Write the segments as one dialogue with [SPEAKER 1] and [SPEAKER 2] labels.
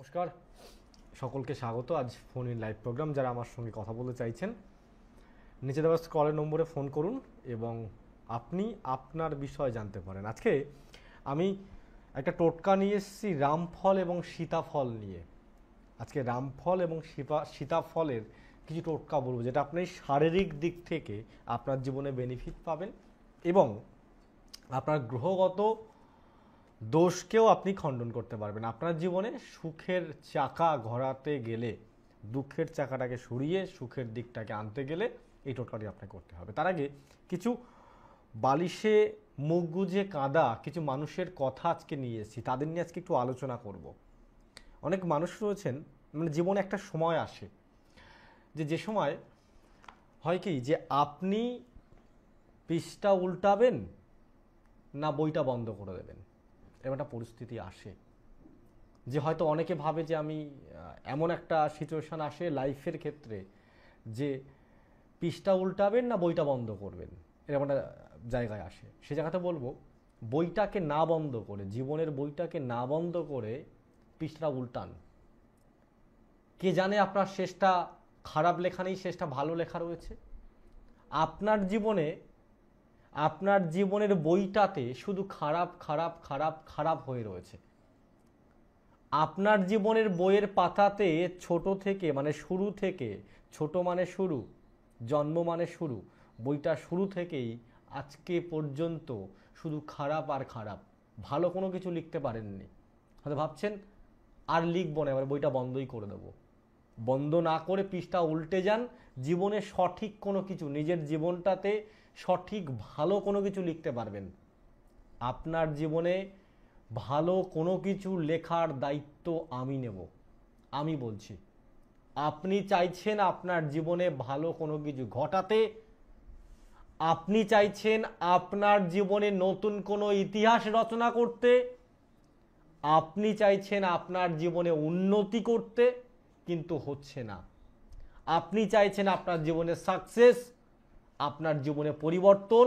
[SPEAKER 1] নমস্কার, সকলকে স্বাগত। আজ ফোন ইন লাইভ প্রোগ্রাম। যারা আমার সঙ্গে কথা বলতে চাইছেন নিচে দেওয়া স্ক্রলের নম্বরে ফোন করুন এবং আপনি আপনার বিষয় জানতে পারেন। আজকে আমি একটা টোটকা নিয়ে এসেছি রামফল এবং সীতাফল নিয়ে। আজকে রামফল এবং সীতাফলের কিছু টোটকা বলবো, যেটা আপনি শারীরিক দিক থেকে আপনার জীবনে বেনিফিট পাবেন এবং আপনার গ্রহগত দোষকেও আপনি খণ্ডন করতে পারবেন। আপনার জীবনে সুখের চাকা ঘোরাতে গেলে, দুঃখের চাকাটাকে সরিয়ে সুখের দিকটাকে আনতে গেলে এই টোটকাটি আপনাকে করতে হবে। তার আগে কিছু বালিশে মুখ গুজে কাঁদা কিছু মানুষের কথা আজকে নিয়ে এসেছি, তাদের নিয়ে আজকে একটু আলোচনা করব। অনেক মানুষ রয়েছেন, মানে জীবনে একটা সময় আসে যে সময় হয় কি, যে আপনি পৃষ্ঠা উল্টাবেন না বইটা বন্ধ করে দেবেন, এরকম একটা পরিস্থিতি আসে। যে হয়তো অনেকে ভাবে যে আমি এমন একটা সিচুয়েশান আসে লাইফের ক্ষেত্রে যে পৃষ্ঠা উল্টাবেন না বইটা বন্ধ করবেন, এরকম একটা জায়গায় আসে। সে জায়গাতে বলবো, বইটাকে না বন্ধ করে, জীবনের বইটাকে না বন্ধ করে পৃষ্ঠাটা উল্টান। কে জানে আপনার শেষটা খারাপ লেখা নেই, শেষটা ভালো লেখা রয়েছে। আপনার জীবনের বইটাতে শুধু খারাপ খারাপ খারাপ খারাপ হয়ে রয়েছে। আপনার জীবনের বইয়ের পাতাতে ছোট থেকে, মানে শুরু থেকে, ছোট মানে শুরু, জন্ম মানে শুরু, বইটা শুরু থেকেই আজকে পর্যন্ত শুধু খারাপ আর খারাপ, ভালো কোনো কিছু লিখতে পারেননি। হয়তো ভাবছেন আর লিখবো না, এবার বইটা বন্ধই করে দেবো। বন্ধ না করে পৃষ্ঠা উল্টে যান। জীবনে সঠিক কোনো কিছু, নিজের জীবনটাতে সঠিক ভালো কোনো কিছু লিখতে পারবেন। আপনার জীবনে ভালো কোনো কিছু লেখার দায়িত্ব আমি নেব। আমি বলছি, আপনি চাইছেন আপনার জীবনে ভালো কোনো কিছু ঘটাতে, আপনি চাইছেন আপনার জীবনে নতুন কোনো ইতিহাস রচনা করতে, আপনি চাইছেন আপনার জীবনে উন্নতি করতে, কিন্তু হচ্ছে না। আপনি চাইছেন আপনার জীবনে সাকসেস, আপনার জীবনে পরিবর্তন,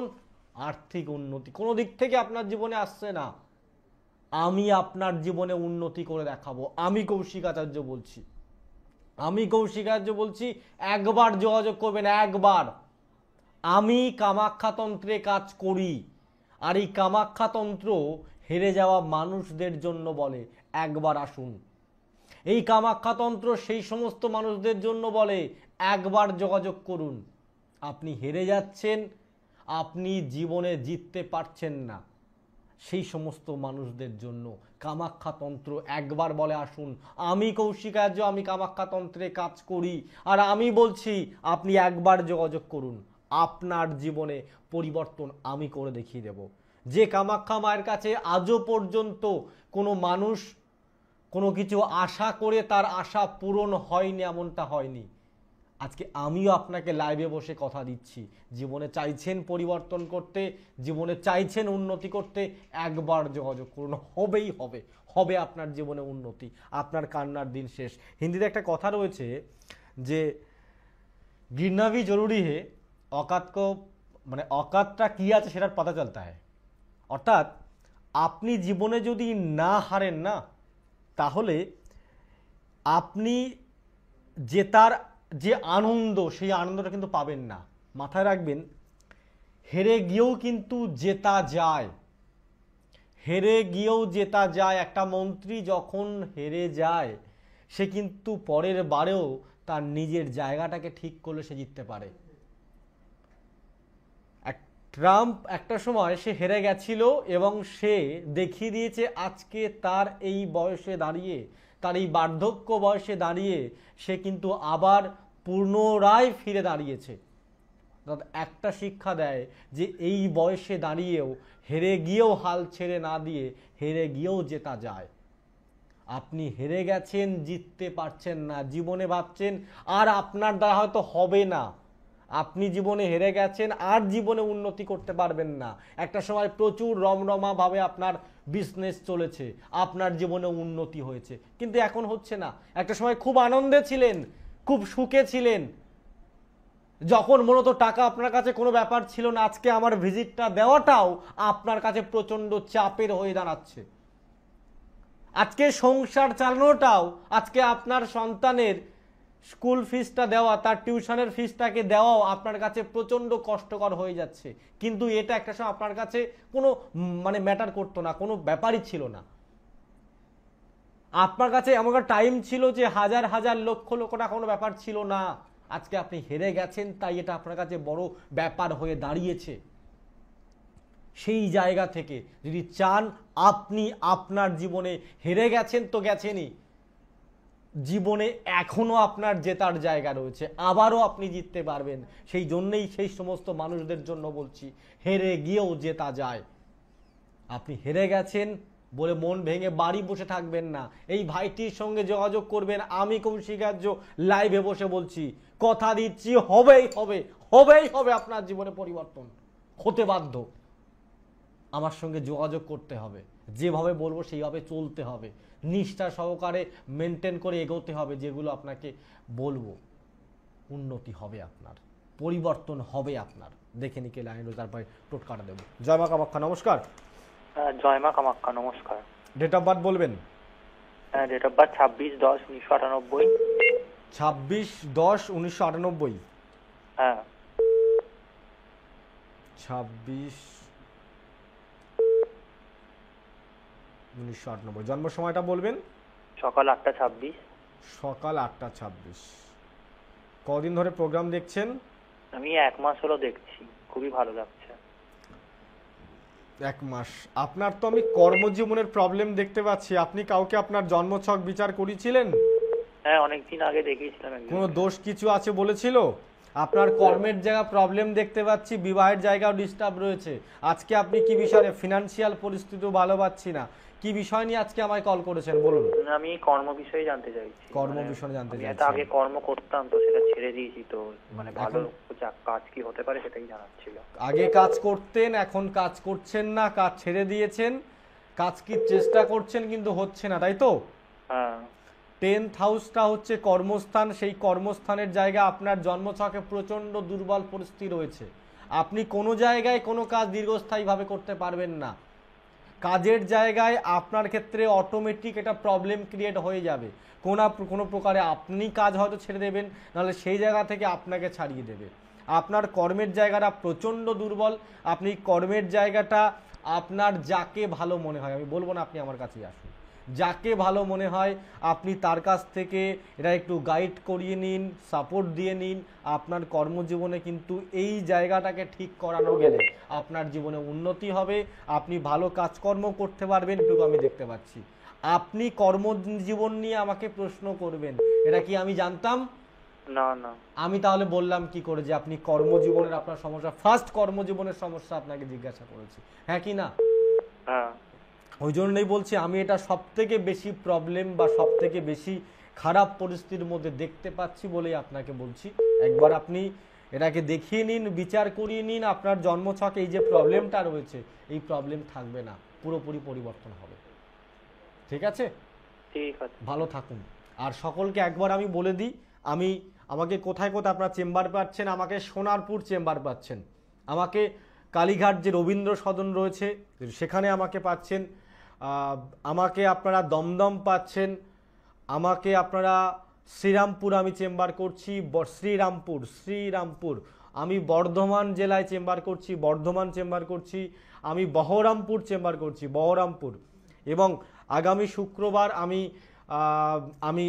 [SPEAKER 1] আর্থিক উন্নতি, কোনো দিক থেকে আপনার জীবনে আসছে না। আমি আপনার জীবনে উন্নতি করে দেখাবো। আমি কৌশিক আচার্য বলছি, একবার যোগাযোগ করবেন, একবার। আমি কামাখ্যাতন্ত্রে কাজ করি, আর এই কামাখ্যাতন্ত্র হেরে যাওয়া মানুষদের জন্য বলে একবার আসুন। এই কামাখ্যাতন্ত্র সেই সমস্ত মানুষদের জন্য বলে একবার যোগাযোগ করুন। আপনি হেরে যাচ্ছেন, আপনি জীবনে জিততে পারছেন না, সেই সমস্ত মানুষদের জন্য কামাখ্যাতন্ত্র একবার বলে আসুন। আমি কৌশিক আচার্য, আমি কামাখ্যাতন্ত্রে কাজ করি, আর আমি বলছি আপনি একবার যোগাযোগ করুন। আপনার জীবনে পরিবর্তন আমি করে দেখিয়ে দেব। যে কামাখ্যা মায়ের কাছে আজও পর্যন্ত কোনো মানুষ কোনো কিছু আশা করে তার আশা পূরণ হয়নি, এমনটা হয়নি। আজকে আমিও আপনাকে লাইভে বসে কথা দিচ্ছি, জীবনে চাইছেন পরিবর্তন করতে, জীবনে চাইছেন উন্নতি করতে, একবার যোগাযোগ করুন, হবেই হবে আপনার জীবনে উন্নতি। আপনার কান্নার দিন শেষ। হিন্দিতে একটা কথা রয়েছে যে गिरना भी जरूरी है, औकात को, মানে औकातটা কি আছে সেটার পাতা চলতে হয়। অর্থাৎ আপনি জীবনে যদি না হারেন না, তাহলে আপনি জেতার যে আনন্দ, সেই আনন্দটা কিন্তু পাবেন না। মাথায় রাখবেন, হেরে গিয়েও কিন্তু জেতা যায়, একটা মন্ত্রী যখন হেরে যায়, সে কিন্তু পরের বারেও তার নিজের জায়গাটাকে ঠিক করলে সে জিততে পারে। ট্রাম্প একটা সময় সে হেরে গেছিল এবং সে দেখিয়ে দিয়েছে আজকে তার এই বয়সে দাঁড়িয়ে, তার এই বার্ধক্য বয়সে দাঁড়িয়ে সে কিন্তু আবার পুনরায় ফিরে দাঁড়িয়েছে। একটা শিক্ষা দেয় যে এই বয়সে দাঁড়িয়েও, হেরে গিয়েও হাল ছেড়ে না দিয়ে, হেরে গিয়েও জেতা যায়। আপনি হেরে গেছেন, জিততে পারছেন না, জীবনে ভাবছেন আর আপনার দ্বারা হয়তো হবে না। আপনি জীবনে হেরে গেছেন, আর জীবনে উন্নতি করতে পারবেন না। একটা সময় প্রচুর রমরমা ভাবে আপনার বিজনেস চলেছে, আপনার জীবনে উন্নতি হয়েছে, কিন্তু এখন হচ্ছে না। একটা সময় খুব আনন্দে ছিলেন, খুব সুখে ছিলেন, যখন মূলত টাকা আপনার কাছে কোনো ব্যাপার ছিল না। আজকে আমার ভিজিটটা দেওয়াটাও আপনার কাছে প্রচন্ড চাপের হয়ে দাঁড়াচ্ছে। আজকে সংসার চালানোটাও, আজকে আপনার সন্তানের স্কুল ফিসটা দেওয়া, তার টিউশনের ফিসটাকে দেওয়াও আপনার কাছে প্রচণ্ড কষ্টকর হয়ে যাচ্ছে। কিন্তু এটা একটা সময় আপনার কাছে কোনো মানে ম্যাটার করতো না, কোনো ব্যাপারই ছিল না। আপনার কাছে এমন একটা টাইম ছিল যে হাজার হাজার লক্ষ লক্ষ টাকা কোনো ব্যাপার ছিল না। আজকে আপনি হেরে গেছেন, তাই এটা আপনার কাছে বড় ব্যাপার হয়ে দাঁড়িয়েছে। সেই জায়গা থেকে যদি চান, আপনি আপনার জীবনে হেরে গেছেন তো গেছেনই, জীবনে এখনো আপনার জেতার জায়গা রয়েছে, আবারও আপনি জিততে পারবেন। সেই জন্যই সেই সমস্ত মানুষদের জন্য বলছি, হেরে গিয়েও জেতা যায়। আপনি হেরে গেছেন বলে মন ভেঙে বাড়ি বসে থাকবেন না, এই ভাইটির সঙ্গে যোগাযোগ করবেন। আমি কৌশিক আর্য লাইভে বসে বলছি, কথা দিচ্ছি হবেই হবে, হবেই হবে। আপনার জীবনে পরিবর্তন হতে বাধ্য। আমার সঙ্গে যোগাযোগ করতে হবে, যেভাবে বলবো সেইভাবে চলতে হবে, নিষ্ঠা সহকারে মেনটেন করে এগোতে হবে। যেগুলো আপনাকে বলবো, উন্নতি হবে আপনার, পরিবর্তন হবে আপনার। দেখে নিকে লাইন তারপরে টোটকাটা দেবো। জয় মা কামাখ্যা, নমস্কার।
[SPEAKER 2] জয় মা কামাখ্যা, নমস্কার।
[SPEAKER 1] ডেট অফ বার্থ বলবেন?
[SPEAKER 2] Date of birth 26/10/1998।
[SPEAKER 1] 26/10/1998।
[SPEAKER 2] হ্যাঁ।
[SPEAKER 1] 26/1998। জন্ম সময়টা বলবেন?
[SPEAKER 2] সকাল 8টা 26।
[SPEAKER 1] সকাল 8টা 26। কদিন ধরে প্রোগ্রাম দেখছেন?
[SPEAKER 2] আমি 1 মাস হলো দেখছি, খুবই ভালো লাগছে।
[SPEAKER 1] 1 মাস? আপনার তো আমি কর্মজীবনের প্রবলেম দেখতে পাচ্ছি। আপনি কাউকে আপনার জন্মছক বিচার করেছিলেন?
[SPEAKER 2] হ্যাঁ, অনেকদিন আগে দেখিয়েছিলাম।
[SPEAKER 1] কোনো দোষ কিছু আছে বলেছিল? আপনার কর্মের জায়গা প্রবলেম দেখতে পাচ্ছি, বিবাহের জায়গাও ডিস্টার্ব রয়েছে। আজকে আপনি কি বিষয়ে, ফিনান্সিয়াল পরিস্থিতিও ভালো পাচ্ছি না, কি বিষয় নিয়ে আজকে আমায় কল করেছেন বলুন?
[SPEAKER 2] আমি কর্ম বিষয়ে জানতে চাইছি।
[SPEAKER 1] কর্ম বিষয়ে জানতে চাইছি।
[SPEAKER 2] আমি আগে কর্ম করতাম, তো সেটা ছেড়ে দিয়েছি, তো মানে ভালো কাজ কি হতে পারে সেটাই জানার ছিল।
[SPEAKER 1] আগে কাজ করতেন, এখন কাজ করছেন না, কাজ ছেড়ে দিয়েছেন। কাজ কি চেষ্টা করছেন কিন্তু হচ্ছে না, তাই তো?
[SPEAKER 2] হ্যাঁ।
[SPEAKER 1] 10th হাউসটা হচ্ছে কর্মস্থান। সেই কর্মস্থানের জায়গা আপনার জন্মছকে প্রচণ্ড দুর্বল পরিস্থিতি রয়েছে। আপনি কোনো জায়গায় কোনো কাজ দীর্ঘস্থায়ীভাবে করতে পারবেন না। কাজের জায়গায় আপনার ক্ষেত্রে অটোমেটিক একটা প্রবলেম ক্রিয়েট হয়ে যাবে। কোনো প্রকারে আপনি কাজ হয়তো ছেড়ে দেবেন, নাহলে সেই জায়গা থেকে আপনাকে ছাড়িয়ে দেবে। আপনার কর্মের জায়গাটা প্রচণ্ড দুর্বল। আপনি কর্মের জায়গাটা আপনার যাকে ভালো মনে হয়, আমি বলবো না আপনি আমার কাছেই আসুন, যাকে ভালো মনে হয় আপনি তার কাছ থেকে এটা একটু গাইড করিয়ে নিন, সাপোর্ট দিয়ে নিন। আপনার কর্মজীবনে কিন্তু এই জায়গাটাকে ঠিক করানো গেলে আপনার জীবনে উন্নতি হবে, আপনি ভালো কাজকর্ম করতে পারবেন। এটুকু আমি দেখতে পাচ্ছি। আপনি কর্মজীবন নিয়ে আমাকে প্রশ্ন করবেন, এটা কি আমি জানতাম?
[SPEAKER 2] না না।
[SPEAKER 1] আমি তাহলে বললাম কি করে যে আপনি কর্মজীবনের আপনার সমস্যা, ফার্স্ট কর্মজীবনের সমস্যা আপনাকে জিজ্ঞাসা করেছি, হ্যাঁ কি না?
[SPEAKER 2] হ্যাঁ।
[SPEAKER 1] ওই জন্যই বলছি, আমি এটা সবথেকে বেশি প্রবলেম বা সবথেকে বেশি খারাপ পরিস্থিতির মধ্যে দেখতে পাচ্ছি বলেই আপনাকে বলছি। একবার আপনি এটাকে দেখিয়ে নিন, বিচার করিয়ে নিন। আপনার জন্মছকে এই যে প্রবলেমটা রয়েছে, এই প্রবলেম থাকবে না, পুরোপুরি পরিবর্তন হবে। ঠিক আছে?
[SPEAKER 2] ঠিক আছে।
[SPEAKER 1] ভালো থাকুন। আর সকলকে একবার আমি বলে দিই, আমাকে কোথায় কোথায় আপনার চেম্বার পাচ্ছেন। আমাকে সোনারপুর চেম্বার পাচ্ছেন, আমাকে কালীঘাট যে রবীন্দ্র সদন রয়েছে সেখানে আমাকে পাচ্ছেন, আমাকে আপনারা দমদম পাচ্ছেন, আমাকে আপনারা শ্রীরামপুর আমি চেম্বার করছি, শ্রীরামপুর। আমি বর্ধমান জেলায় চেম্বার করছি, বর্ধমান চেম্বার করছি। আমি বহরমপুর চেম্বার করছি, বহরমপুর। এবং আগামী শুক্রবার আমি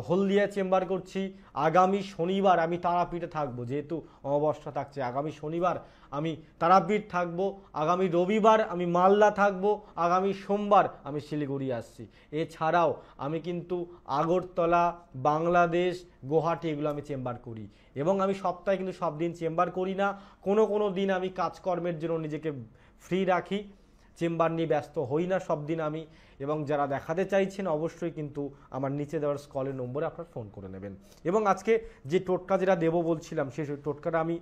[SPEAKER 1] হলদিয়া চেম্বার করছি। আগামী শনিবার আমি তারাপীঠে থাকবো, যেহেতু অমাবস্যা থাকছে। আগামী শনিবার আমি তারাপীঠ থাকবো, আগামী রবিবার আমি মালদা থাকবো, আগামী সোমবার আমি শিলিগুড়ি আসছি। এছাড়াও আমি কিন্তু আগরতলা, বাংলাদেশ, গুয়াহাটি এগুলো আমি চেম্বার করি। এবং আমি সপ্তাহে কিন্তু সব দিন চেম্বার করি না, কোনো দিন আমি কাজকর্মের জন্য নিজেকে ফ্রি রাখি, চেম্বার নিয়ে ব্যস্ত হই না সব দিন আমি। এবং যারা দেখাতে চাইছেন অবশ্যই কিন্তু আমার নিচে দেওয়ার কলের নম্বরে আপনার ফোন করে নেবেন। এবং আজকে যে টোটকা যেটা দেবো বলছিলাম, সেই টোটকাটা আমি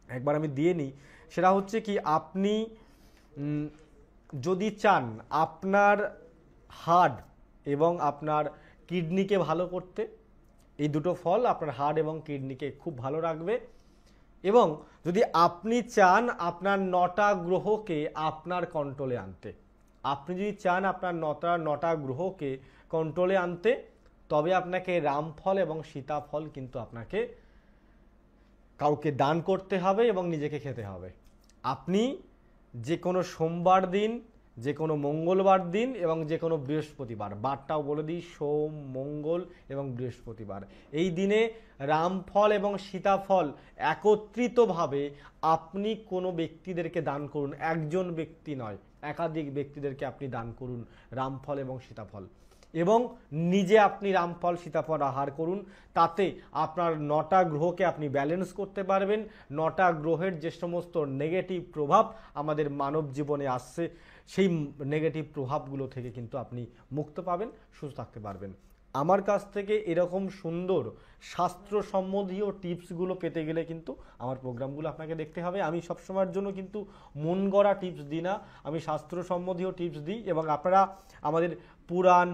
[SPEAKER 1] একবার দিয়ে নিই। সেটা হচ্ছে কি, আপনি যদি চান আপনার হার্ট এবং আপনার কিডনিকে ভালো করতে, এই দুটো ফল আপনার হার্ট এবং কিডনিকে খুব ভালো রাখবে। এবং যদি আপনি চান আপনার 9টা গ্রহকে আপনার কন্ট্রোলে আনতে, আপনি যদি চান আপনার নটা গ্রহকে কন্ট্রোলে আনতে, তবে আপনাকে রামফল এবং সীতাফল কিন্তু আপনাকে কাউকে দান করতে হবে এবং নিজেকে খেতে হবে। আপনি যে কোনো সোমবার দিন, যে কোনো মঙ্গলবার দিন এবং যে কোনো বৃহস্পতিবার, বারটাও বলে দিই, সোম, মঙ্গল এবং বৃহস্পতিবার, এই দিনে রামফল এবং সীতাফল একত্রিতভাবে আপনি কোনো ব্যক্তিদেরকে দান করুন। একজন ব্যক্তি নয়, একাধিক ব্যক্তিদেরকে আপনি দান করুন রামফল এবং সীতাফল, এবং নিজে আপনি রামফল সীতাফল আহার করুন। তাতে আপনার 9টা গ্রহকে আপনি ব্যালেন্স করতে পারবেন। 9টা গ্রহের যে সমস্ত নেগেটিভ প্রভাব আমাদের মানব জীবনে আসছে, সেই নেগেটিভ প্রভাবগুলো থেকে কিন্তু আপনি মুক্ত পাবেন, সুস্থ থাকতে পারবেন। আমার কাছ থেকে এরকম সুন্দর শাস্ত্র সম্বন্ধীয় টিপসগুলো পেতে গেলে কিন্তু আমার প্রোগ্রামগুলো আপনাকে দেখতে হবে। আমি সবসময়ের জন্য কিন্তু মন গড়া টিপস দিই না, আমি শাস্ত্র সম্বন্ধীয় টিপস দিই। এবং আপনারা আমাদের পুরাণ,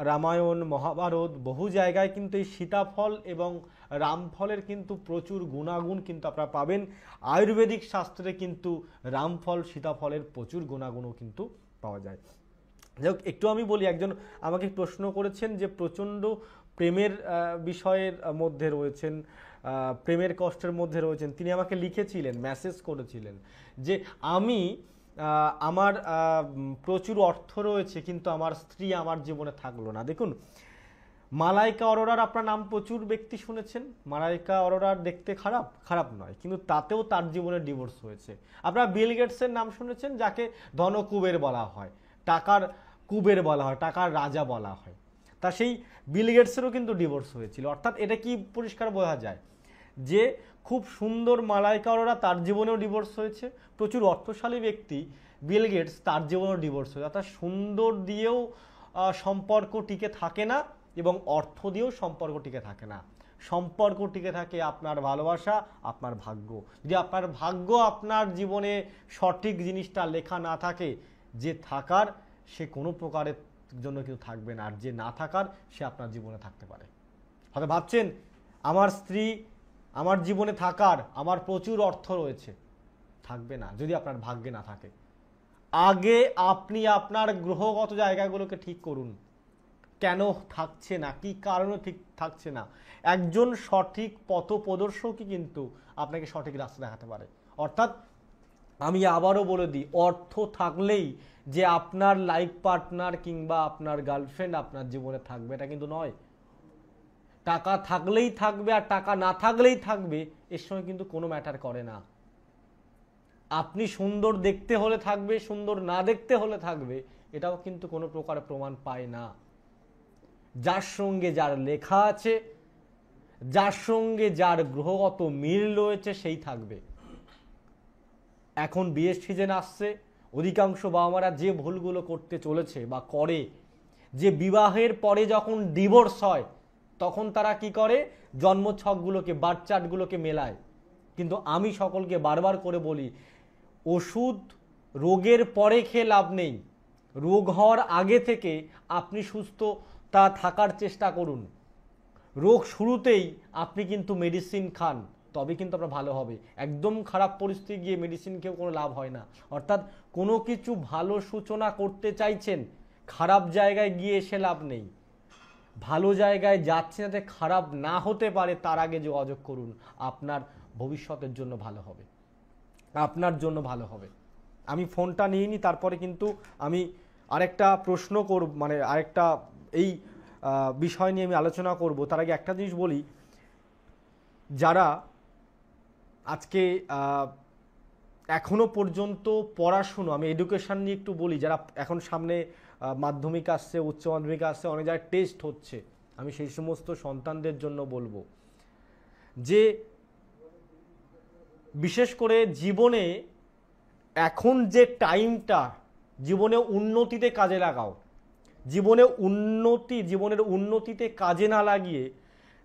[SPEAKER 1] রামায়ণ, মহাভারত, বহু জায়গায় কিন্তু এই সীতাফল এবং রামফলের কিন্তু প্রচুর গুণাগুণ কিন্তু আপনারা পাবেন। আয়ুর্বেদিক শাস্ত্রে কিন্তু রামফল সীতাফলের প্রচুর গুণাগুণও কিন্তু পাওয়া যায়। যাই হোক, একটু আমি বলি, একজন আমাকে প্রশ্ন করেছেন যে প্রচণ্ড প্রেমের বিষয়ের মধ্যে রয়েছেন, প্রেমের কষ্টের মধ্যে রয়েছেন। তিনি আমাকে লিখেছিলেন, মেসেজ করেছিলেন যে আমি আমার প্রচুর অর্থ রয়েছে কিন্তু আমার স্ত্রী আমার জীবনে থাকলো না। দেখুন, মালাইকা অরোরার আপনার নাম প্রচুর ব্যক্তি শুনেছেন। মালাইকা অরোরার দেখতে খারাপ নয়, কিন্তু তাতেও তার জীবনে ডিভোর্স হয়েছে। আপনারা বিল গেটসের নাম শুনেছেন, যাকে ধনকুবের বলা হয়, টাকার কুবের বলা হয়, টাকার রাজা বলা হয়। তা সেই বিল গেটসেরও কিন্তু ডিভোর্স হয়েছিল। অর্থাৎ এটা কি পরিষ্কার বোঝা যায় যে খুব সুন্দর মালাইকা অরোরা, তার জীবনেও ডিভোর্স হয়েছে। প্রচুর অর্থশালী ব্যক্তি বিল গেটস, তার জীবনেও ডিভোর্স হয়েছে। অর্থাৎ সুন্দর দিয়েও সম্পর্ক টিকে থাকে না এবং অর্থ দিয়েও সম্পর্ক টিকে থাকে না। সম্পর্ক টিকে থাকে আপনার ভালোবাসা, আপনার ভাগ্য। যদি আপনার ভাগ্য আপনার জীবনে সঠিক জিনিসটা লেখা না থাকে, যে থাকার সে কোনো প্রকারের জন্য কেউ থাকবে না, আর যে না থাকার সে আপনার জীবনে থাকতে পারে। হয়তো ভাবছেন আমার স্ত্রী আমার জীবনে থাকার, আমার প্রচুর অর্থ রয়েছে, থাকবে না যদি আপনার ভাগ্যে না থাকে। আগে আপনি আপনার গ্রহগত জায়গাগুলোকে ঠিক করুন, কেন থাকছে না, কি কারণে ঠিক থাকছে না। একজন সঠিক পথ প্রদর্শকই কিন্তু আপনাকে সঠিক রাস্তা দেখাতে পারে। অর্থাৎ আমি আবারও বলে দিই, অর্থ থাকলেই যে আপনার লাইফ পার্টনার কিংবা আপনার গার্লফ্রেন্ড আপনার জীবনে থাকবে, এটা কিন্তু নয়। টাকা থাকলেই থাকবে আর টাকা না থাকলেই থাকবে, এর সঙ্গে কিন্তু কোনো ম্যাটার করে না। আপনি সুন্দর দেখতে হলে থাকবে, সুন্দর না দেখতে হলে থাকবে, এটাও কিন্তু কোনো প্রকার প্রমাণ পায় না। যার সঙ্গে যার লেখা আছে, যার সঙ্গে যার গ্রহগত মিল রয়েছে, সেই থাকবে। এখন বিয়ের সিজন আসছে, অধিকাংশ বাবা মারা যে ভুলগুলো করতে চলেছে বা করে, যে বিবাহের পরে যখন ডিভোর্স হয় তখন তারা কি করে, জন্মছকগুলোকে, বার্থ চার্টগুলোকে মেলায়। কিন্তু আমি সকলকে বারবার করে বলি, ওষুধ রোগের পরে খেয়ে লাভ নেই। রোগ হওয়ার আগে থেকে আপনি সুস্থতা থাকার চেষ্টা করুন। রোগ শুরুতেই আপনি কিন্তু মেডিসিন খান, তবে কিন্তু আপনার ভালো হবে। একদম খারাপ পরিস্থিতি গিয়ে মেডিসিন খেয়েও কোনো লাভ হয় না। অর্থাৎ কোনো কিছু ভালো সূচনা করতে চাইছেন, খারাপ জায়গায় গিয়ে এসে লাভ নেই। ভালো জায়গায় যাচ্ছে যাতে খারাপ না হতে পারে, তার আগে যোগাযোগ করুন। আপনার ভবিষ্যতের জন্য ভালো হবে, আপনার জন্য ভালো হবে। আমি ফোনটা নিয়ে নিই, তারপরে কিন্তু আমি আরেকটা প্রশ্ন করব, মানে আরেকটা এই বিষয় নিয়ে আমি আলোচনা করব। তার আগে একটা জিনিস বলি, যারা আজকে এখনো পর্যন্ত পড়াশুনো, আমি এডুকেশন নিয়ে একটু বলি, যারা এখন সামনে মাধ্যমিক আসছে, উচ্চ মাধ্যমিক আসছে, অনেক জায়গায় টেস্ট হচ্ছে, আমি সেই সমস্ত সন্তানদের জন্য বলবো যে বিশেষ করে জীবনে এখন যে টাইমটা, জীবনে উন্নতিতে কাজে লাগাও। জীবনের উন্নতিতে কাজে না লাগিয়ে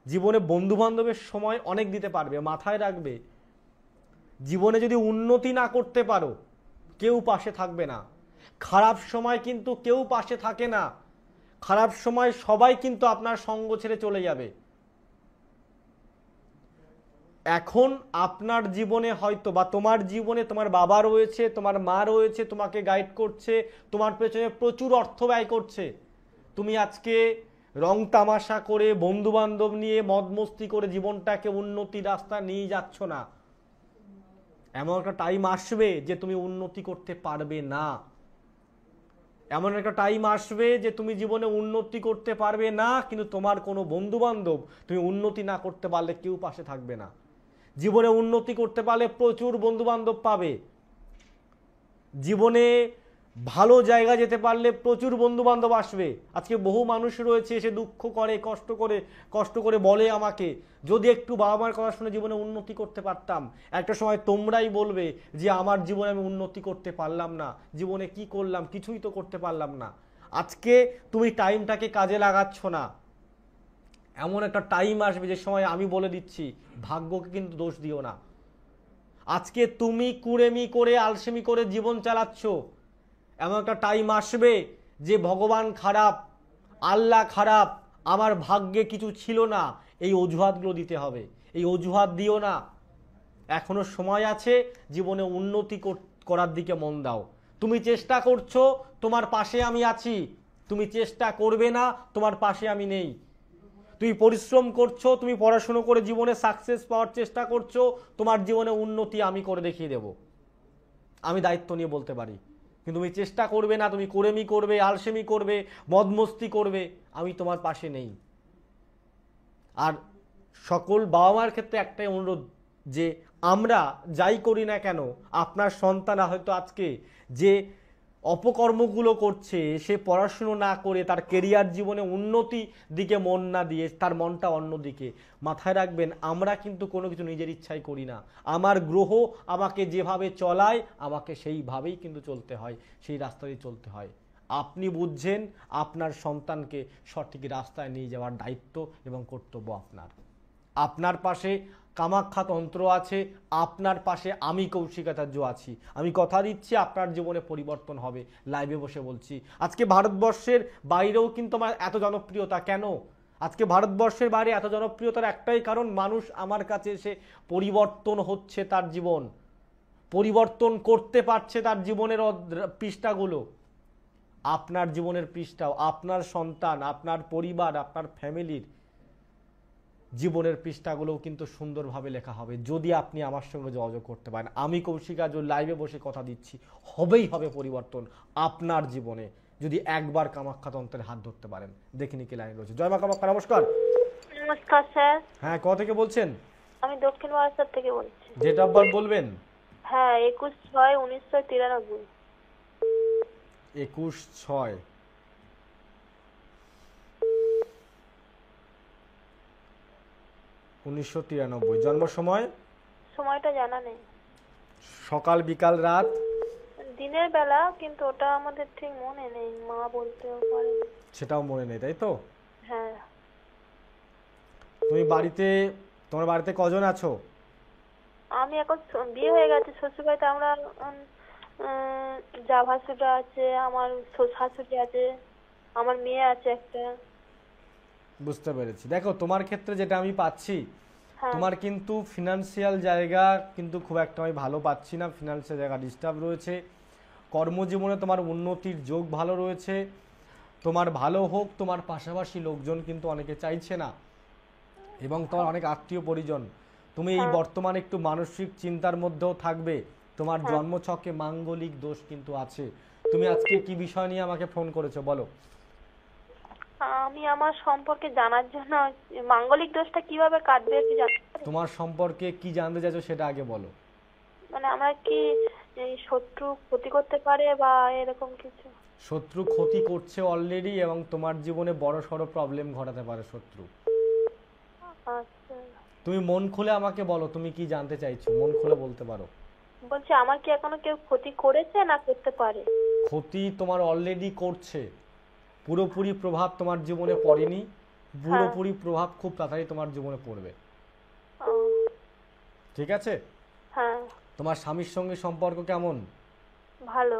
[SPEAKER 1] জীবনে বন্ধুবান্ধবের সময় অনেক দিতে পারবে। মাথায় রাখবে, জীবনে যদি উন্নতি না করতে পারো, কেউ পাশে থাকবে না। খারাপ সময় কিন্তু কেউ পাশে থাকে না। খারাপ সময় সবাই কিন্তু আপনার সঙ্গ ছেড়ে চলে যাবে। এখন আপনার জীবনে হয়তো বা তোমার জীবনে তোমার বাবা রয়েছে, তোমার মা রয়েছে, তোমাকে গাইড করছে, তোমার পেছনে প্রচুর অর্থ ব্যয় করছে। তুমি আজকে রং তামাশা করে, বন্ধু বান্ধব নিয়ে, মদ মস্তি করে জীবনটাকে উন্নতি রাস্তা নিয়ে যাচ্ছ না। এমন একটা টাইম আসবে যে তুমি উন্নতি করতে পারবে না। এমন একটা টাইম আসবে যে তুমি জীবনে উন্নতি করতে পারবে না, কিন্তু তোমার কোনো বন্ধু বান্ধব তুমি উন্নতি না করতে পারলে কেউ পাশে থাকবে না। জীবনে উন্নতি করতে পারলে প্রচুর বন্ধু বান্ধব পাবে। জীবনে ভালো জায়গা যেতে পারলে প্রচুর বন্ধু বান্ধব আসবে। আজকে বহু মানুষ রয়েছে, এসে দুঃখ করে, কষ্ট করে বলে আমাকে, যদি একটু বাবা মার কথা শুনে জীবনে উন্নতি করতে পারতাম। একটা সময় তোমরাই বলবে যে আমার জীবনে আমি উন্নতি করতে পারলাম না, জীবনে কি করলাম, কিছুই তো করতে পারলাম না। আজকে তুমি টাইমটাকে কাজে লাগাচ্ছ না। এমন একটা টাইম আসবে যে সময় আমি বলে দিচ্ছি, ভাগ্যকে কিন্তু দোষ দিও না। আজকে তুমি কুড়েমি করে, আলসেমি করে জীবন চালাচ্ছ। এমন একটা টাইম আসবে যে ভগবান খারাপ, আল্লাহ খারাপ, আমার ভাগ্যে কিছু ছিল না, এই অজুহাতগুলো দিতে হবে। এই অজুহাত দিও না। এখনো সময় আছে, জীবনে উন্নতি করার দিকে মন দাও। তুমি চেষ্টা করছো, তোমার পাশে আমি আছি। তুমি চেষ্টা করবে না, তোমার পাশে আমি নেই। তুমি পরিশ্রম করছো, তুমি পড়াশুনো করে জীবনে সাকসেস পাওয়ার চেষ্টা করছো, তোমার জীবনে উন্নতি আমি করে দেখিয়ে দেব। আমি দায়িত্ব নিয়ে বলতে পারি। কিন্তু তুমি চেষ্টা করবে না, তুমি কুড়েমি করবে, আলসেমি করবে, মদমস্তি করবে, আমি তোমার পাশে নেই। আর সকল বাবা মার ক্ষেত্রে একটাই অনুরোধ, যে আমরা যাই করি না কেন, আপনার সন্তান হয়তো আজকে যে অপকর্মগুলো করছে, সে পড়াশুনো না করে তার কেরিয়ার জীবনে উন্নতি দিকে মন না দিয়ে তার মনটা অন্যদিকে। মাথায় রাখবেন, আমরা কিন্তু কোনো কিছু নিজের ইচ্ছাই করি না। আমার গ্রহ আমাকে যেভাবে চলায়, আমাকে সেইভাবেই কিন্তু চলতে হয়, সেই রাস্তায় চলতে হয়। আপনি বুঝছেন, আপনার সন্তানকে সঠিক রাস্তায় নিয়ে যাওয়ার দায়িত্ব এবং কর্তব্য আপনার। আপনার পাশে কামাখ্যা তন্ত্র আছে, আপনার পাশে আমি কৌশিকাচার্য আছি। আমি কথা দিচ্ছি, আপনার জীবনে পরিবর্তন হবে। লাইভে বসে বলছি। আজকে ভারতবর্ষের বাইরেও কিন্তু আমার এত জনপ্রিয়তা কেন? আজকে ভারতবর্ষের বাইরে এত জনপ্রিয়তার একটাই কারণ, মানুষ আমার কাছে এসে পরিবর্তন হচ্ছে, তার জীবন পরিবর্তন করতে পারছে, তার জীবনের পৃষ্ঠাগুলো। আপনার জীবনের পৃষ্ঠাও, আপনার সন্তান, আপনার পরিবার, আপনার ফ্যামিলির জীবনের পৃষ্ঠাগুলোও কিন্তু সুন্দরভাবে লেখা হবে, যদি আপনি আমার সঙ্গে যোগাযোগ করতে পারেন। আমি কৌশিকাচার্য লাইভে বসে কথা দিচ্ছি, হবেই হবে পরিবর্তন আপনার জীবনে, যদি একবার কামাখ্যা তন্ত্রের হাত ধরতে পারেন। দেখিনি কি লাইন রয়েছে। জয় মা কামাখ্যা। নমস্কার।
[SPEAKER 3] নমস্কার স্যার।
[SPEAKER 1] হ্যাঁ, কোথা থেকে বলছেন?
[SPEAKER 3] আমি দক্ষিণ বারাসাত থেকে বলছি।
[SPEAKER 1] ডেট অফ বার্থ বলবেন?
[SPEAKER 3] হ্যাঁ, 21/6/1993।
[SPEAKER 1] 21/6। জন্ম সময়?
[SPEAKER 3] সময়টা জানা নেই।
[SPEAKER 1] সকাল, বিকাল, রাত?
[SPEAKER 3] দিনের বেলা, কিন্তু ওটা আমাদের ঠিক মনে নেই, মা বলতেও পারে।
[SPEAKER 1] সেটাও মনে নেই, তাই তো?
[SPEAKER 3] হ্যাঁ।
[SPEAKER 1] তোমার বাড়িতে কজন আছো?
[SPEAKER 3] আমি এখন বিয়ে হয়ে গেছে, শ্বশুরবাড়িতে আমরা যা ভাসুরা আছে, আমার শাশুড়ি আছে, আমার মেয়ে আছে একটা।
[SPEAKER 1] বুঝতে পেরেছি। দেখো, তোমার ক্ষেত্রে যেটা আমি পাচ্ছি,
[SPEAKER 3] হ্যাঁ।
[SPEAKER 1] তোমার কিন্তু ফিনান্সিয়াল জায়গা কিন্তু খুব একটা আমি ভালো পাচ্ছি না। ফিনান্সিয়াল জায়গা ডিস্টার্ব রয়েছে। কর্মজীবনে তোমার উন্নতির যোগ ভালো রয়েছে। তোমার ভালো হোক, তোমার পাশাপাশি লোকজন কিন্তু অনেকে চাইছে না, এবং তোমার অনেক আত্মীয় পরিজন। তুমি এই বর্তমানে একটু মানসিক চিন্তার মধ্যেও থাকবে। তোমার জন্মছকে মাঙ্গলিক দোষ কিন্তু আছে। তুমি আজকে কি বিষয় নিয়ে আমাকে ফোন করেছো, বলো?
[SPEAKER 3] আমি আমার সম্পর্কে জানার জন্য, মাঙ্গলিক দোষটা কিভাবে কাটবে একটু জানতে পারি?
[SPEAKER 1] তোমার সম্পর্কে কি জানতে চাইছো সেটা আগে বলো।
[SPEAKER 3] মানে আমার কি শত্রু ক্ষতি করতে পারে বা এরকম কিছু?
[SPEAKER 1] শত্রু ক্ষতি করছে অলরেডি, এবং তোমার জীবনে বড় সড়ো প্রবলেম ঘটাতে পারে শত্রু।
[SPEAKER 3] আচ্ছা।
[SPEAKER 1] তুমি মন খুলে আমাকে বলো, তুমি কি জানতে চাইছো, মন খুলে বলতে পারো।
[SPEAKER 3] বলছি, আমার কি এখনো কেউ ক্ষতি করেছে না করতে পারে?
[SPEAKER 1] ক্ষতি তোমার অলরেডি করছে। পুরোপুরি প্রভাব তোমার জীবনে পড়েনি, পুরোপুরি প্রভাব খুব তাড়াতাড়ি তোমার জীবনে পড়বে। ঠিক আছে?
[SPEAKER 3] হ্যাঁ।
[SPEAKER 1] তোমার স্বামীর সঙ্গে সম্পর্ক কেমন?
[SPEAKER 3] ভালো।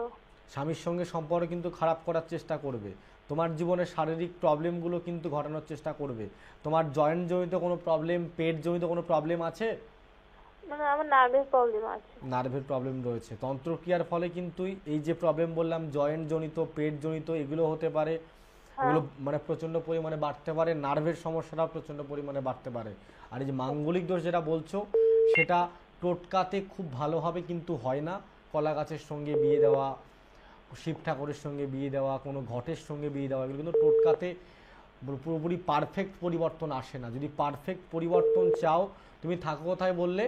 [SPEAKER 1] স্বামীর সঙ্গে সম্পর্ক কিন্তু খারাপ করার চেষ্টা করবে। তোমার জীবনে শারীরিক প্রবলেমগুলো কিন্তু ঘটানোর চেষ্টা করবে। তোমার জয়েন্ট জনিত কোনো প্রবলেম, পেট জনিত কোনো প্রবলেম আছে?
[SPEAKER 3] মানে আমার নার্ভের প্রবলেম আছে।
[SPEAKER 1] নার্ভের প্রবলেম রয়েছে, তন্ত্রক্রিয়ার ফলে কিন্তু এই যে প্রবলেম বললাম জয়েন্ট জনিত, পেট জনিত, এগুলো হতে পারে। ওগুলো মানে প্রচন্ড পরিমাণে বাড়তে পারে, নার্ভের সমস্যাটাও প্রচন্ড পরিমাণে বাড়তে পারে। আর এই যে মাঙ্গলিক দোষ যেটা বলছো, সেটা টোটকাতে খুব ভালোভাবে কিন্তু হয় না। কলা গাছের সঙ্গে বিয়ে দেওয়া, শিব ঠাকুরের সঙ্গে বিয়ে দেওয়া, কোনো ঘটের সঙ্গে বিয়ে দেওয়া, এগুলো কিন্তু টোটকাতে পুরোপুরি পারফেক্ট পরিবর্তন আসে না। যদি পারফেক্ট পরিবর্তন চাও, তুমি থাকো কোথায় বললে?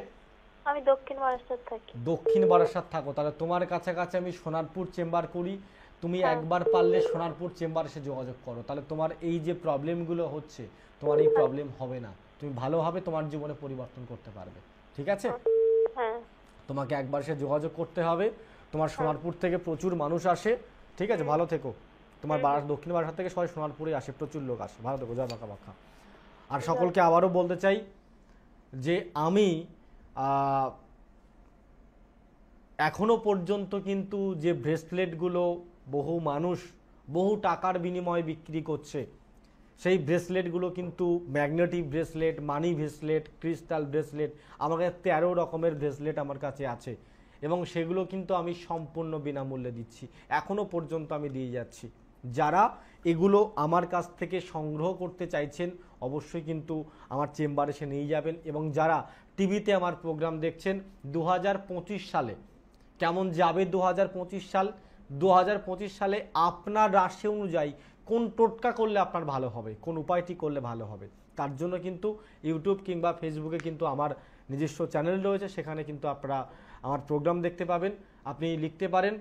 [SPEAKER 3] আমি দক্ষিণ বারাসাত থাকি।
[SPEAKER 1] দক্ষিণ বারাসাত থাকো, তাহলে তোমার কাছাকাছি আমি সোনারপুর চেম্বার করি। তুমি একবার পারলে সোনারপুর চেম্বার এসে যোগাযোগ করো, তাহলে তোমার এই যে প্রবলেমগুলো হচ্ছে, তোমার এই প্রবলেম হবে না। তুমি ভালোভাবে তোমার জীবনে পরিবর্তন করতে পারবে। ঠিক আছে?
[SPEAKER 3] হ্যাঁ।
[SPEAKER 1] তোমাকে একবার এসে যোগাযোগ করতে হবে। তোমার সোনারপুর থেকে প্রচুর মানুষ আসে। ঠিক আছে, ভালো থেকো। তোমার দক্ষিণ বারাসাত থেকে সবাই সোনারপুরে আসে, প্রচুর লোক আসে। ভালো থেকো, জয় বাঁকা বাঁকা। আর সকলকে আবারও বলতে চাই যে আমি এখনো পর্যন্ত কিন্তু যে ব্রেসলেটগুলো বহু মানুষ বহু টাকার বিনিময়ে বিক্রি করছে, সেই ব্রেসলেটগুলো কিন্তু ম্যাগনেটিক ব্রেসলেট, মানি ব্রেসলেট, ক্রিস্টাল ব্রেসলেট, আমার কাছে 13 রকমের ব্রেসলেট আমার কাছে আছে, এবং সেগুলো কিন্তু আমি সম্পূর্ণ বিনামূল্যে দিচ্ছি। এখনো পর্যন্ত আমি দিয়ে যাচ্ছি। যারা এগুলো আমার কাছ থেকে সংগ্রহ করতে চাইছেন, অবশ্যই কিন্তু আমার চেম্বারে এসে নিয়ে যাবেন। এবং যারা টিভিতে আমার প্রোগ্রাম দেখছেন, 2025 সালে কেমন যাবে 2025 সাল, 2025 সালে আপনার রাশি অনুযায়ী কোন টোটকা করলে আপনার ভালো হবে, কোন উপায়টি করলে ভালো হবে, তার জন্য কিন্তু ইউটিউব কিংবা ফেসবুকে কিন্তু আমার নিজস্ব চ্যানেল রয়েছে, সেখানে কিন্তু আপনারা আমার প্রোগ্রাম দেখতে পাবেন। আপনি লিখতে পারেন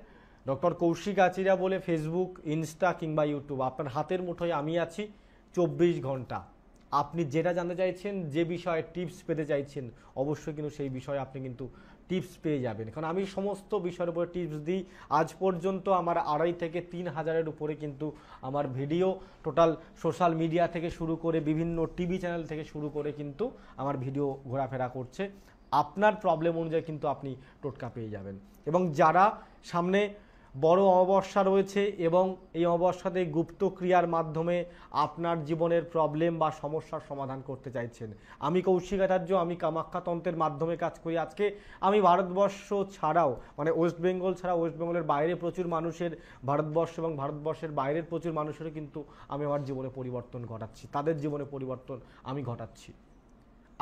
[SPEAKER 1] ডক্টর কৌশিক আচিরা বলে, ফেসবুক, ইনস্টা কিংবা ইউটিউব, আপনার হাতের মুঠোয় আমি আছি 24 ঘন্টা। আপনি যেটা জানতে চাইছেন, যে বিষয়ে টিপস পেতে চাইছেন, অবশ্যই কিন্তু সেই বিষয়ে আপনি কিন্তু টিপস পেয়ে যাবেন। কারণ আমি সমস্ত বিষয়ের উপরে টিপস দিই। আজ পর্যন্ত আমার 2,500 থেকে 3,000-এর উপরে কিন্তু আমার ভিডিও, টোটাল সোশ্যাল মিডিয়া থেকে শুরু করে বিভিন্ন টিভি চ্যানেল থেকে শুরু করে কিন্তু আমার ভিডিও ঘোরাফেরা করছে। আপনার প্রবলেম অনুযায়ী কিন্তু আপনি টোটকা পেয়ে যাবেন। এবং যারা সামনে বড় অমাবস্যা রয়েছে এবং এই অমাবস্যাতে গুপ্ত ক্রিয়ার মাধ্যমে আপনার জীবনের প্রবলেম বা সমস্যার সমাধান করতে চাইছেন, আমি কৌশিক আচার্য, আমি কামাখ্যা তন্ত্রের মাধ্যমে কাজ করি। আজকে আমি ভারতবর্ষ ছাড়াও, মানে ওয়েস্ট বেঙ্গল ছাড়া, ওয়েস্ট বেঙ্গলের বাইরে প্রচুর মানুষের, ভারতবর্ষ এবং ভারতবর্ষের বাইরের প্রচুর মানুষেরও কিন্তু আমি আমার জীবনে পরিবর্তন ঘটাচ্ছি, তাদের জীবনে পরিবর্তন আমি ঘটাচ্ছি।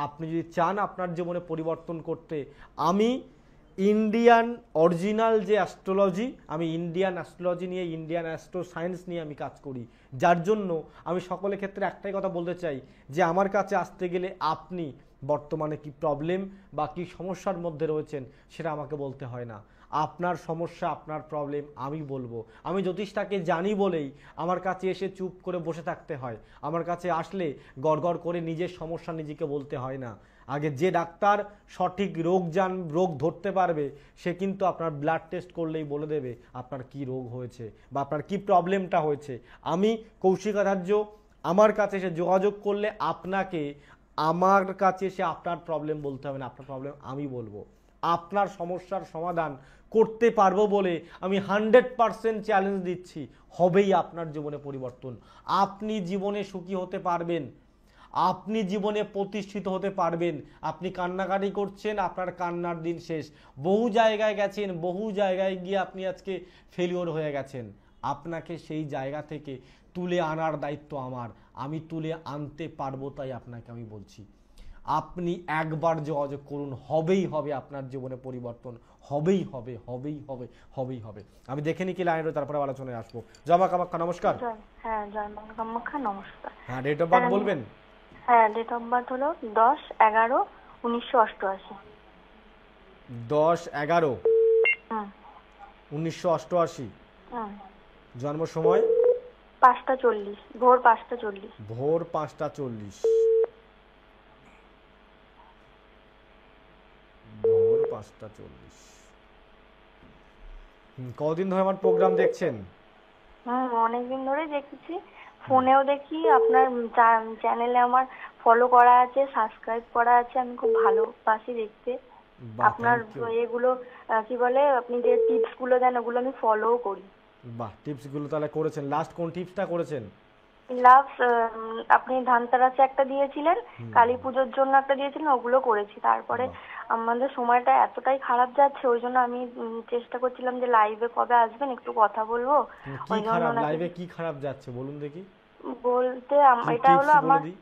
[SPEAKER 1] আপনি যদি চান আপনার জীবনে পরিবর্তন করতে, আমি ইন্ডিয়ান অরিজিনাল যে অ্যাস্ট্রোলজি, আমি ইন্ডিয়ান অ্যাস্ট্রোলজি নিয়ে, ইন্ডিয়ান অ্যাস্ট্রো সায়েন্স নিয়ে আমি কাজ করি। যার জন্য আমি সকলের ক্ষেত্রে একটাই কথা বলতে চাই যে আমার কাছে আসতে গেলে আপনি বর্তমানে কি প্রবলেম বা কি সমস্যার মধ্যে রয়েছেন সেটা আমাকে বলতে হয় না। আপনার সমস্যা, আপনার প্রবলেম আমি বলবো। আমি জ্যোতিষটাকে জানি বলেই আমার কাছে এসে চুপ করে বসে থাকতে হয়। আমার কাছে আসলে গড়গড় করে নিজের সমস্যা নিজেকে বলতে হয় না। আগে যে ডাক্তার সঠিক রোগ ধরতে পারবে, সে কিন্তু আপনার ব্লাড টেস্ট করলেই বলে দেবে আপনার কি রোগ হয়েছে বা আপনার কি প্রবলেমটা হয়েছে। আমি কৌশিক আচার্য, আমার কাছে এসে যোগাযোগ করলে আপনাকে, আমার কাছে এসে আপনার প্রবলেম বলতে হবে না, আপনার প্রবলেম আমি বলবো। আপনার সমস্যার সমাধান করতে পারবো বলে আমি 100% চ্যালেঞ্জ দিচ্ছি, হবেই আপনার জীবনে পরিবর্তন। আপনি জীবনে সুখী হতে পারবেন, আপনি জীবনে প্রতিষ্ঠিত হতে পারবেন। আপনি কান্নাকাটি করছেন, আপনার কান্নার দিন শেষ। বহু জায়গায় গেছেন, বহু জায়গায় গিয়ে আপনি আজকে ফেলিওর হয়ে গেছেন। আপনাকে সেই জায়গা থেকে তুলে আনার দায়িত্ব আমার, আমি তুলে আনতে পারবো, তাই আপনাকে আমি বলছি আপনি একবার যোগাযোগ করুন, হবেই হবে আপনার জীবনে পরিবর্তন, হবেই হবে, হবেই হবে, হবেই হবে। আমি দেখে নিই কি লাইন রয়েছে, তারপরে আলোচনায় আসবো। জয় মা কামাখ্যা, নমস্কার।
[SPEAKER 3] হ্যাঁ, জয় মা কামাখ্যা, নমস্কার।
[SPEAKER 1] হ্যাঁ, ডেট অফ বার্থ বলবেন?
[SPEAKER 3] হ্যাঁ, ডেট অফ বার্থ হলো 10/11/1988।
[SPEAKER 1] 10/11 1988। জন্ম সময়?
[SPEAKER 3] 5:40, ভোর 5:40।
[SPEAKER 1] ভোর 5:40। ভোর 5:40। কতদিন ধরে আমার প্রোগ্রাম দেখছেন?
[SPEAKER 3] অনেকদিন ধরে দেখেছি, ফোনেও দেখি, আপনার চ্যানেলে আমার ফলো করা আছে, সাবস্ক্রাইব করা আছে। আমি খুব ভালোবাসি দেখতে আপনার এগুলো, কি বলে, আপনি যে টিপস গুলো দেন ওগুলো আমি ফলোও করি।
[SPEAKER 1] বাহ, টিপস গুলো তাহলে করেছেন। লাস্ট কোন টিপসটা করেছেন?
[SPEAKER 3] লাভ আপনি ধানতেরাসে একটা দিয়েছিলেন, কালী পুজোর জন্য একটা দিয়েছিলেন, ওগুলো করেছি। তারপরে আমাদের সময়টা এতটাই খারাপ যাচ্ছে, ওই জন্য আমি চেষ্টা করছিলাম যে লাইভে কবে আসবেন, একটু কথা বলবো।
[SPEAKER 1] কি
[SPEAKER 3] ওই জন্য
[SPEAKER 1] খারাপ
[SPEAKER 3] ওনাকে
[SPEAKER 1] লাইভে কি খারাপ যাচ্ছে বলুন দেখি,
[SPEAKER 3] বলতে
[SPEAKER 1] কি
[SPEAKER 3] এটা হলো
[SPEAKER 1] টিপস বলে
[SPEAKER 3] আমার,
[SPEAKER 1] দিই।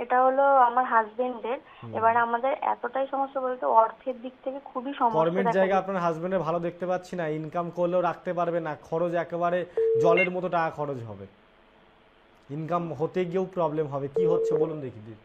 [SPEAKER 3] এটা হলো আমার হাজবেন্ডের। এবার আমাদের এতটাই সমস্যা, বলতে অর্থের দিক থেকে খুবই সমস্যা
[SPEAKER 1] কর্মের
[SPEAKER 3] দেখা
[SPEAKER 1] জায়গা
[SPEAKER 3] দিচ্ছে।
[SPEAKER 1] আপনার হাজবেন্ডের ভালো দেখতে পাচ্ছি না, ইনকাম করলেও রাখতে পারবে না, খরচ একেবারে জলের মতো টাকা খরচ হবে, ইনকাম হতে গিয়েও প্রবলেম হবে। কি হচ্ছে বলুন দেখি দিদি।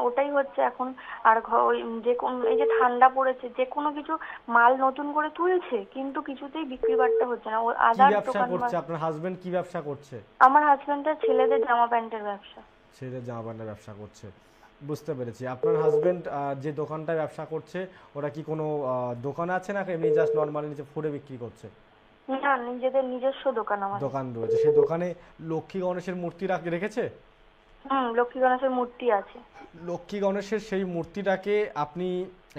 [SPEAKER 3] ওটাই হচ্ছে এখন। আর ওই যে এই যে ঠান্ডা পড়েছে, যে কোনো কিছু মাল নতুন করে তুলছে, কিন্তু কিছুতেই বিক্রি বাট্টা হচ্ছে না। ও
[SPEAKER 1] কি
[SPEAKER 3] আদার
[SPEAKER 1] ব্যবসা
[SPEAKER 3] দোকান
[SPEAKER 1] করছে আপনার হাজবেন্ড, কি ব্যবসা করছে?
[SPEAKER 3] আমার হাজবেন্ডের ছেলেদের জামা প্যান্টের ব্যবসা।
[SPEAKER 1] ছেলেদের জামা প্যান্টের ব্যবসা করছে, বুঝতে পেরেছি। আপনার হাজবেন্ড যে দোকানটায় ব্যবসা করছে, ওরা কি কোনো দোকান আছে না এমনি জাস্ট নর্মালি নিচে ফুডে বিক্রি করছে?
[SPEAKER 3] না, নিজেদের নিজস্ব দোকান আমার।
[SPEAKER 1] দোকান রয়েছে, সেই দোকানে লক্ষ্মী গণেশের মূর্তি রেখেছে?
[SPEAKER 3] লক্ষ্মী গণেশের মূর্তি আছে।
[SPEAKER 1] লক্ষ্মী গণেশের সেই মূর্তিটাকে আপনি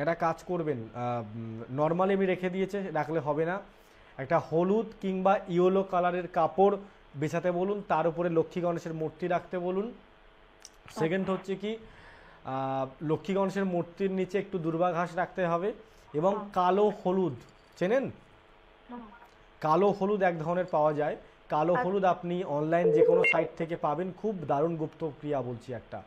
[SPEAKER 1] একটা কাজ করবেন, নর্মালি আমি রেখে দিয়েছে, রাখলে হবে না, একটা হলুদ কিংবা ইয়েলো কালারের কাপড় বেছাতে বলুন, তার উপরে লক্ষ্মী গণেশের মূর্তি রাখতে বলুন। সেকেন্ড হচ্ছে কি, লক্ষ্মী গণেশের মূর্তির নিচে একটু দুর্বা ঘাস রাখতে হবে, এবং কালো হলুদ চেনেন? কালো হলুদ এক ধরনের পাওয়া যায়, কালো হলুদ আপনি অনলাইন যে কোনো সাইট থেকে পাবেন, খুব দারুণ গুপ্ত ক্রিয়া বলছি একটা।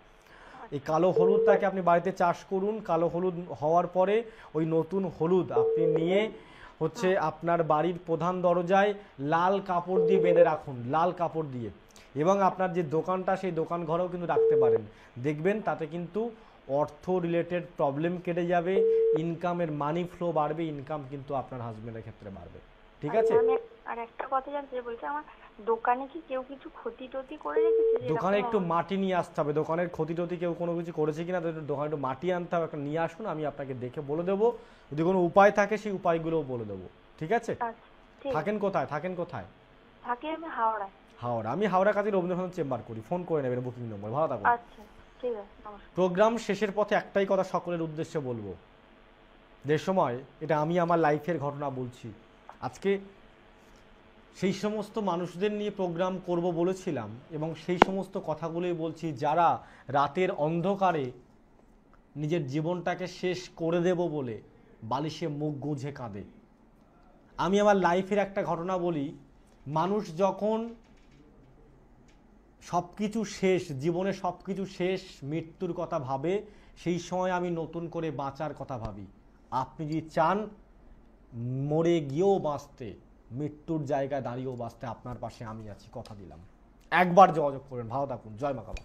[SPEAKER 1] এই কালো হলুদটাকে আপনি বাড়িতে চাষ করুন, কালো হলুদ হওয়ার পরে ওই নতুন হলুদ আপনি নিয়ে হচ্ছে আপনার বাড়ির প্রধান দরজায় লাল কাপড় দিয়ে বেঁধে রাখুন, লাল কাপড় দিয়ে, এবং আপনার যে দোকানটা সেই দোকান ঘরেও কিন্তু রাখতে পারেন। দেখবেন তাতে কিন্তু অর্থ রিলেটেড প্রবলেম কেটে যাবে, ইনকামের মানি ফ্লো বাড়বে, ইনকাম কিন্তু আপনার হাজবেন্ডের ক্ষেত্রে বাড়বে। ঠিক আছে?
[SPEAKER 3] আমি আর একটা কথা জানতে চাই, বলছি আমার দোকানে কি কেউ কিছু ক্ষতি টতি করে রেখেছে?
[SPEAKER 1] দোকানে একটু মাটি নিয়ে আসতে হবে, দোকানের ক্ষতি টতি কেউ কোনো কিছু করেছে কিনা, তো দোকানে একটু মাটি আনতে হবে, একটা নিয়ে আসুন, আমি আপনাকে দেখে বলে দেবো, যদি কোনো উপায় থাকে সেই উপায়গুলোও বলে দেবো। ঠিক আছে? থাকেন কোথায়, থাকেন কোথায়?
[SPEAKER 3] থাকি আমি হাওড়ায়।
[SPEAKER 1] হাওড়া, আমি হাওড়া কাছে রবীন্দ্রনাথ চেম্বার করি, ফোন করে নেবেন বুকিং নম্বর। ভালো থাকুন।
[SPEAKER 3] আচ্ছা, ঠিক আছে, নমস্কার।
[SPEAKER 1] প্রোগ্রাম শেষের পথে একটাই কথা সকলের উদ্দেশ্যে বলবো, যে সময় এটা আমি আমার লাইফের ঘটনা বলছি, আজকে সেই সমস্ত মানুষদের নিয়ে প্রোগ্রাম করব বলেছিলাম, এবং সেই সমস্ত কথাগুলোই বলছি যারা রাতের অন্ধকারে নিজের জীবনটাকে শেষ করে দেব বলে বালিশে মুখ গুঁজে কাঁদে। আমি আমার লাইফের একটা ঘটনা বলি, মানুষ যখন সব কিছু শেষ, জীবনে সব কিছু শেষ, মৃত্যুর কথা ভাবে, সেই সময় আমি নতুন করে বাঁচার কথা ভাবি। আপনি যদি চান মরে গিয়েও বাঁচতে, মৃত্যুর জায়গায় দাঁড়িয়েও বাঁচতে, আপনার পাশে আমি আছি, কথা দিলাম। একবার যোগাযোগ করবেন। ভালো থাকুন। জয় মা কালী।